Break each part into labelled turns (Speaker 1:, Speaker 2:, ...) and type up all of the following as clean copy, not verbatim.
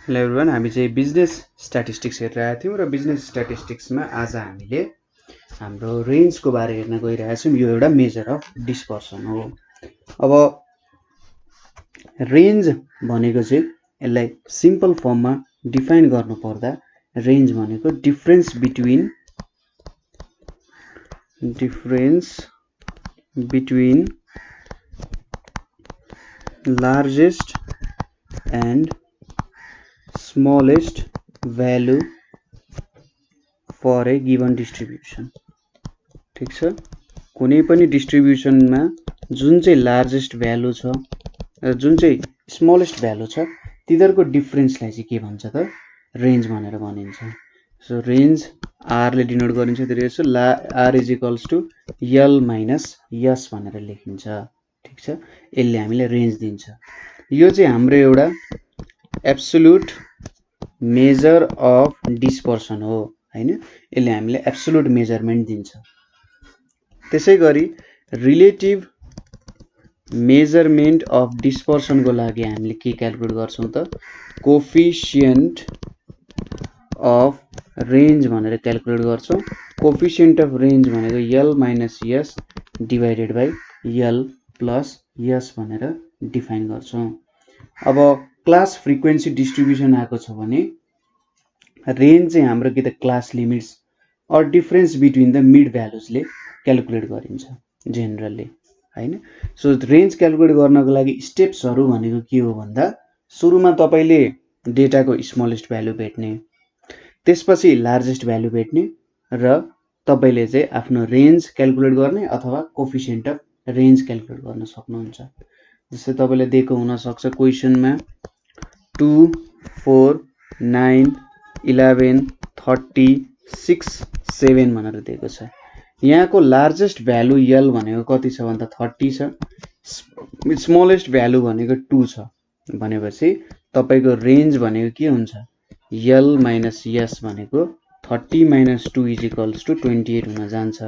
Speaker 1: Hello everyone, हामी चाहिँ business statistics हेरेर आएको थियौँ र बिजनेस स्ट्याटिस्टिक्समा आज हामीले हाम्रो रेन्जको बारे हेर्न गइरहेका छौँ। यो एउटा मेजर अफ डिस्पर्सन हो। अब रेन्ज भनेको चाहिँ यसलाई सिम्पल फर्ममा डिफाइन गर्नुपर्दा रेन्ज भनेको difference between largest and smallest value for a given distribution। ठीक छ, कुनै पनि डिस्ट्रिब्युसनमा जुन चाहिँ लार्जेस्ट भ्यालु छ र जुन चाहिँ स्मलेस्ट भ्यालु छ तिनीहरूको डिफरेन्सलाई चाहिँ के भन्छ त रेन्ज भनेर भनिन्छ। सो रेन्ज आर ले डिनोट गरिन्छ, त्यसले जस्तो R is equals to L minus S भनेर लेखिन्छ। ठीक छ, यसले हामीलाई रेन्ज दिन्छ। यो चाहिँ हाम्रो एउटा एब्सोल्युट मेजर अफ डिस्पर्सन हो हैन, यसले हामीले एब्सोल्युट मेजरमेन्ट दिन्छ। त्यसै गरी रिलेटिभ मेजरमेन्ट अफ डिस्पर्सनको लागि हामीले के क्याल्कुलेट गर्छौं त कोफिसिएन्ट अफ रेन्ज भनेर क्याल्कुलेट गर्छौं। कोफिसिएन्ट अफ रेन्ज भनेको L minus S divided by L plus S भनेर डिफाइन गर्छौं। अब क्लास फ्रिक्वेन्सी डिस्ट्रिब्युसन आएको छ भने रेन्ज चाहिँ हाम्रो कि त class limits or difference between the mid भ्यालुजले क्याल्कुलेट गरिन्छ जेनरली हैन। सो रेन्ज क्याल्कुलेट गर्नको लागि स्टेप्सहरु भनेको के हो भन्दा सुरुमा तपाईले डेटाको स्मलेस्ट भ्यालु भेट्ने, त्यसपछि लार्जेस्ट भ्यालु भेट्ने र तपाईले चाहिँ आफ्नो रेन्ज क्याल्कुलेट गर्ने अथवा कोफिसिएन्ट अफ रेन्ज क्याल्कुलेट गर्न सक्नुहुन्छ। जस्तै तपाईले दिएको हुन सक्छ क्वेशनमा 2 4 9 11 36 7 भनेर दिएको छ। यहाँको लार्जेस्ट भ्यालु यल भनेको कति छ भन्दा 30 छ, स्मलेस्ट भ्यालु भनेको 2 छ भनेपछि तपाईको रेन्ज भनेको के हुन्छ यल माइनस यस भनेको 30 माइनस 2 इज इक्वल्स टु 28 हुन जान्छ।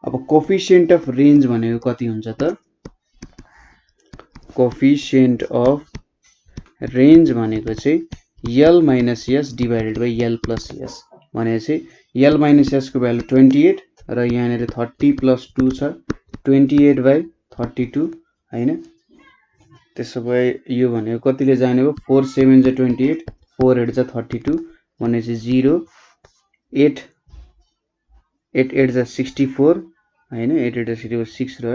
Speaker 1: अब कोफिसिएन्ट अफ रेन्ज भनेको कति हुन्छ त कोफिसिएन्ट अफ रेन्ज भनेको चाहिँ L minus S divided by L plus S भनेपछि यल माइनस यस को भ्यालु 28 र यहाँनेर 30 प्लस 2 छ 28 बाइ 32 हैन। त्यसो भए यो भनेको कतिले जाने हो 4 7 जा 28 4 8 जा 32 भनेपछि 0 8 8 8 जा 64 हैन 8 8 जा 64 6 र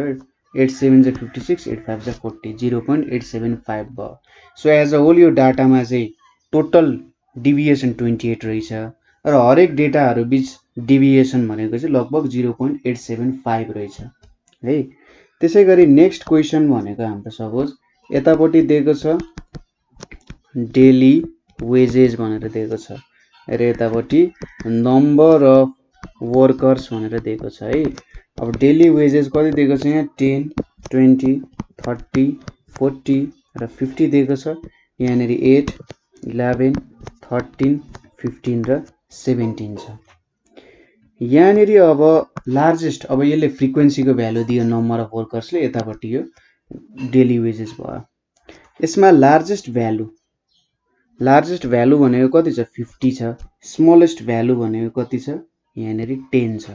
Speaker 1: 8 7 जा 56 8 5 जा 40 0.875 भयो। सो एज अ होल यो डाटामा चाहिँ टोटल डिभिएसन 28 रहेछ र हरेक डेटाहरु बीच डिभिएसन भनेको चाहिँ लगभग 0.875 रहेछ है। त्यसैगरी नेक्स्ट क्वेशन भनेको हाम्रो सपोज यतापट्टि दिएको छ डेली वेजेस भनेर दिएको छ र यतापट्टि नम्बर अफ वर्कर्स भनेर दिएको छ है। अब डेली वेजेस कति दिएको छ यहाँ 10 20 30 40 र 50 दिएको छ। यहाँनेरि 8 11 13 15 र 17 छ। यहाँनेरि अब लार्जेस्ट अब यसले फ्रिक्वेन्सीको भ्यालु दियो नम्बर अफ वर्कर्सले, यतापट्टि यो डेली वेजेस भयो। यसमा लार्जेस्ट भ्यालु भनेको कति छ 50 छ, स्मलेस्ट भ्यालु भनेको कति छ यहाँनेरि 10 छ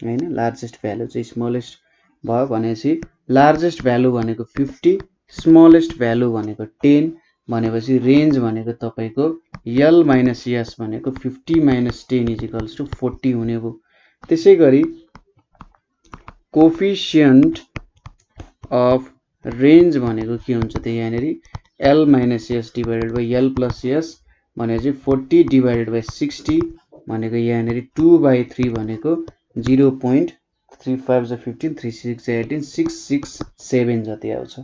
Speaker 1: हैन। लार्जेस्ट भ्यालु चाहिँ स्मलेस्ट भयो भनेपछि लार्जेस्ट भ्यालु भनेको 50 स्मलेस्ट भ्यालु भनेको 10 भनेपछि रेन्ज भनेको तपाईको यल माइनस यस भनेको 50 माइनस 10 इज इक्वल्स टु 40 हुने भयो। त्यसैगरी कोफिसिएन्ट अफ रेन्ज भनेको के हुन्छ त यहाँनेरि L minus S divided by L plus S भनेपछि 40 डिभाइडेड बाइ 60 भनेको यहाँनेरि 2/3 भनेको 0.35 जा 15 36 जा 18 667 जति आउँछ।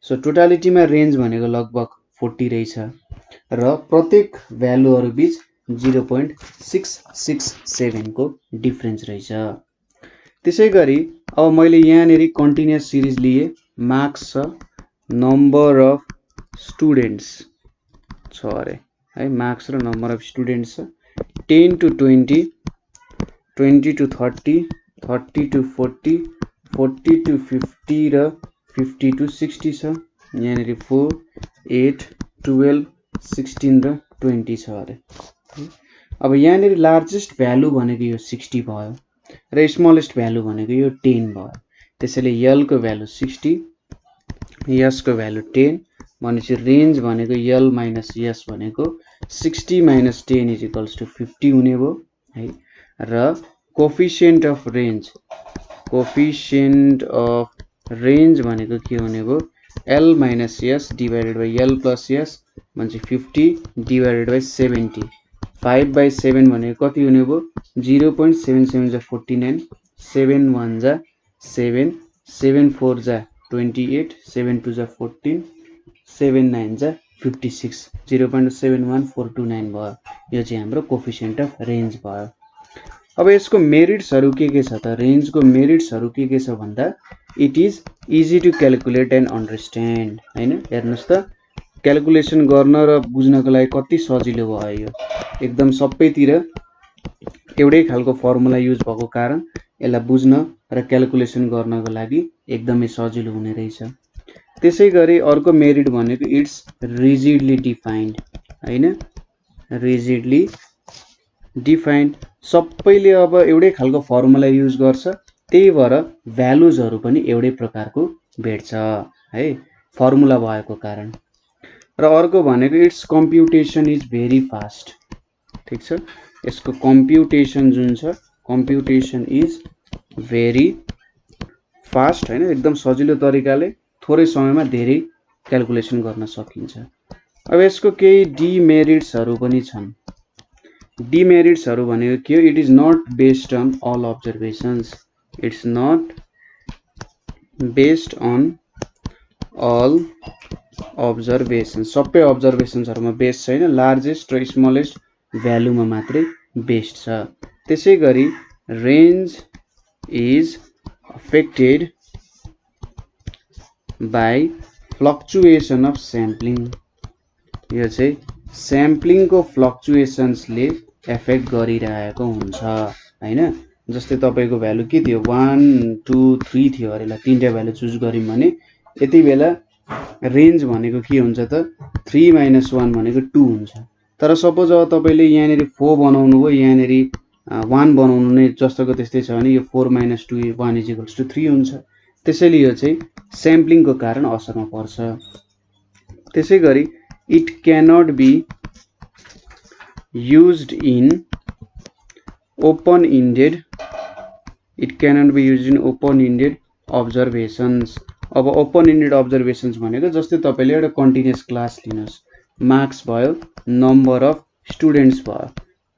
Speaker 1: सो टोटालिटीमा रेन्ज भनेको लगभग 40 रहेछ र प्रत्येक भ्यालुहरु बीच 0.667 को डिफरेन्स रहेछ। त्यसैगरी अब मैले यहाँनेरि कन्टिन्युअस सिरिज लिए, मार्क्स छ, नम्बर अफ स्टुडेन्ट्स छ अरे है, मार्क्स र नम्बर अफ स्टुडेन्ट्स छ 10 to 20 20 to 30 30 to 40 40 to 50 र 50 to 60 छ। यहाँनेरि 4 8 12 16 र 20 छ अरे। अब यहाँनिर लार्जेस्ट भ्यालु भनेको यो 60 भयो र स्मलेस्ट भ्यालु भनेको यो 10 भयो। त्यसैले यल को भ्यालु 60, यस को भ्यालु 10 भनेपछि रेन्ज भनेको यल माइनस यस भनेको 60 माइनस 10 इज इक्वल्स टु 50 हुने भयो है। र कोफिसिएन्ट अफ रेन्ज भनेको के हुने भयो L minus S divided by L plus S भनेपछि 50 डिभाइडेड बाई 70। 5/7 भनेको कति हुने भयो 0.77 जा 49, 7 1 जा 7, 7 4 जा 28, 7 2 जा 14, 7 9 जा 56, 0.71429 भयो। यो चाहिँ हाम्रो कोफिसिएन्ट अफ रेन्ज भयो। अब यसको मेरिट्सहरु के छ त रेन्जको मेरिट्सहरु के छ भन्दा it is easy to calculate and understand हैन। हेर्नुस् त क्याल्कुलेसन गर्न र बुझ्नको लागि कति सजिलो भयो यो। एकदम सबैतिर एउटै खालको फर्मुला युज भएको कारण यसलाई बुझ्न र क्याल्कुलेसन गर्नको लागि एकदमै सजिलो हुने रहेछ। त्यसैगरी अर्को मेरिट भनेको इट्स रिजिडली डिफाइन्ड हैन, रिजिडली डिफाइन्ड। सबैले अब एउटै खालको फर्मुला युज गर्छ, त्यही भएर भ्यालुजहरु पनि एउटै प्रकारको भेट्छ है फर्मुला भएको कारण। र अर्को भनेको इट्स कम्प्युटेसन इज भेरी फास्ट। ठीक छ, यसको कम्प्युटेसन जुन छ कम्प्युटेसन इज भेरी फास्ट हैन, एकदम सजिलो तरिकाले थोरै समयमा धेरै क्याल्कुलेसन गर्न सकिन्छ। अब यसको केही डिमेरिट्सहरु पनि छन्। डिमेरिट्सहरु भनेको के हो it is not based on all observations, it's not based on all observation, सबै अब्जर्भेसन्सहरुमा बेस्ड छैन, लार्जेस्ट र स्मलेस्ट भ्यालुमा मात्रै बेस्ड छ। त्यसैगरी range is affected by fluctuation of sampling. यो चाहिँ स्याम्पलिङको फ्लक्चुएसन्सले एफेक्ट गरिरहेको हुन्छ हैन। जस्तै तपाईको भ्यालु के थियो 1 2 3 थियो अरे, ल तीनटा भ्यालु चुज गर्यौं भने यति बेला रेन्ज भनेको के हुन्छ त 3 - 1 भनेको 2 हुन्छ। तर सपोज अब तपाईले यहाँनेरि 4 बनाउनु भयो, यहाँनेरि 1 बनाउनु नै जस्तोको त्यस्तै छ भने यो 4 - 2 1 = 3 हुन्छ। त्यसैले यो चाहिँ स्याम्पलिङको कारण असरमा पर्छ। त्यसैगरी it cannot be used in open ended, it cannot be used in open ended observations. अब ओपन इन्डेड अब्जर्भेसन्स भनेको जस्तै तपाईले एउटा कन्टिन्युअस क्लास लिनुस्, मार्क्स भयो, नम्बर अफ स्टुडेन्ट्स भयो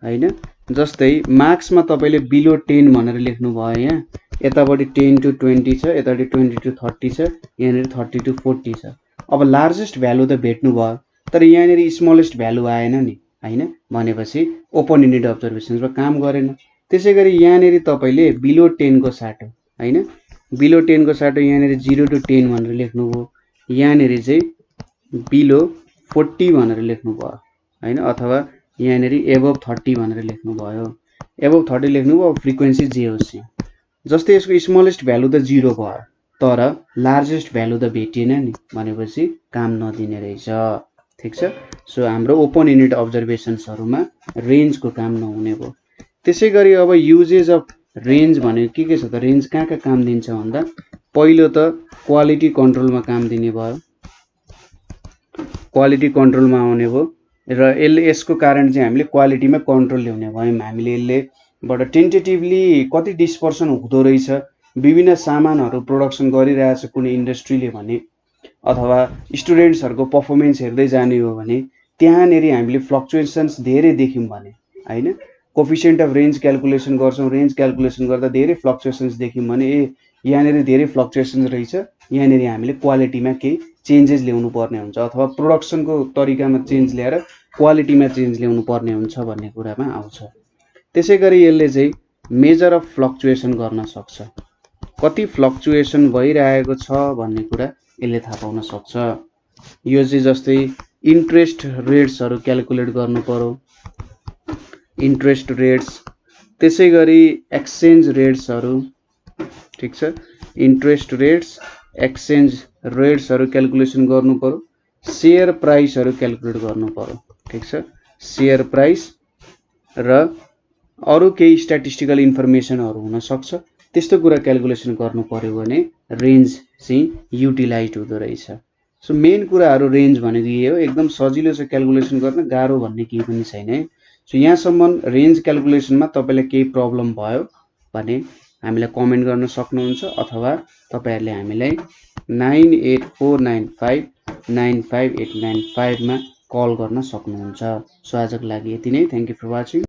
Speaker 1: हैन। जस्तै मार्क्समा तपाईले बिलो 10 भनेर लेख्नु भयो, यहाँ यतापटि 10 to 20 छ, यतापटि 20 to 30 छ, यहाँनेरि 30 to 40 छ। अब लार्जेस्ट भ्यालु त भेट्नु भयो, तर यहाँनेरि स्मलेस्ट भ्यालु आएन नि हैन, भनेपछि ओपन इन्डेड अब्जर्भेसन्समा काम गरेन। त्यसैगरी यहाँनेरि तपाईले बिलो 10 को साटो हैन, बिलो 10 को साटो यहाँनेरि 0 to 10 भनेर लेख्नु भयो, यहाँनेरि चाहिँ बिलो 40 भनेर लेख्नु भयो हैन, अथवा यहाँनेरि एबभ 30 भनेर लेख्नु भयो। एबभ 30 लेख्नु भयो, फ्रिक्वेन्सी जे होस्। जस्तै यसको स्मलेस्ट भ्यालु त 0 भयो, तर लार्जेस्ट भ्यालु त भेटिएन नि, भनेपछि काम नदिने रहेछ। ठीक छ, सो हाम्रो ओपन इन्डेड अब्जर्भेसन्सहरुमा रेन्जको काम नहुने भयो। त्यसैगरी अब युजेज अफ रेन्ज भनेको के छ त, रेन्ज कहाँ काम दिन्छ भन्दा पहिलो त क्वालिटी कन्ट्रोलमा काम दिने भयो, क्वालिटी कन्ट्रोलमा आउने भयो। र यसको कारण चाहिँ हामीले क्वालिटीमा कन्ट्रोल ल्याउने भयौं। हामीले यसलेबाट टेन्टेटिभली कति डिस्पर्सन हुँदो रहेछ, विभिन्न सामानहरु प्रोडक्सन गरिरहेछ कुनै इन्डस्ट्रीले भने, अथवा स्टुडेन्ट्सहरुको परफर्मेन्स हेर्दै जाने हो भने त्यहाँनेरि हामीले फ्लक्चुएसन्स धेरै देख्यौं भने हैन, कोफिसिएन्ट अफ रेन्ज क्याल्कुलेसन गर्छौं, रेन्ज क्याल्कुलेसन गर्दा धेरै फ्लक्चुएसन्स देख्यौं भने यहाँनेरि धेरै फ्लक्चुएसन्स रहेछ, यहाँनेरि हामीले क्वालिटीमा केही चेन्जेस ल्याउनु पर्ने हुन्छ, अथवा प्रोडक्सनको तरिकामा चेन्ज ल्याएर क्वालिटीमा चेन्ज ल्याउनु पर्ने हुन्छ भन्ने कुरामा आउँछ। त्यसैगरी यसले चाहिँ मेजर अफ फ्लक्चुएसन गर्न सक्छ, कति फ्लक्चुएसन भइरहेको छ भन्ने कुरा यसले थाहा पाउन सक्छ। यो चाहिँ जस्तै इन्ट्रेस्ट रेट्सहरु क्याल्कुलेट गर्नु पर्यो, इन्ट्रेस्ट रेट्स, त्यसैगरी एक्सचेन्ज रेट्सहरु। ठीक छ, इन्ट्रेस्ट रेट्स, एक्सचेन्ज रेट्सहरु क्याल्कुलेसन गर्नु पर्यो, शेयर प्राइसहरु क्याल्कुलेट गर्नु पर्यो। ठीक छ, शेयर प्राइस र अरु केही स्ट्याटिस्टिकल इन्फर्मेसनहरु हुन सक्छ। त्यस्तो कुरा क्याल्कुलेसन गर्नु पर्यो भने रेन्ज चाहिँ युटिलाइज हुँदो रहेछ। सो मेन कुराहरु रेन्ज भनेको यही हो, एकदम सजिलो छ क्याल्कुलेसन गर्न, गाह्रो भन्ने केही पनि छैन है। सो यहाँसम्म रेन्ज क्याल्कुलेसनमा तपाईलाई केही प्रब्लम भयो भने हामीलाई कमेन्ट गर्न सक्नुहुन्छ अथवा तपाईहरुले हामीलाई 9849595895 मा कल गर्न सक्नुहुन्छ। सो आजको लागि यति नै। Thank you for watching.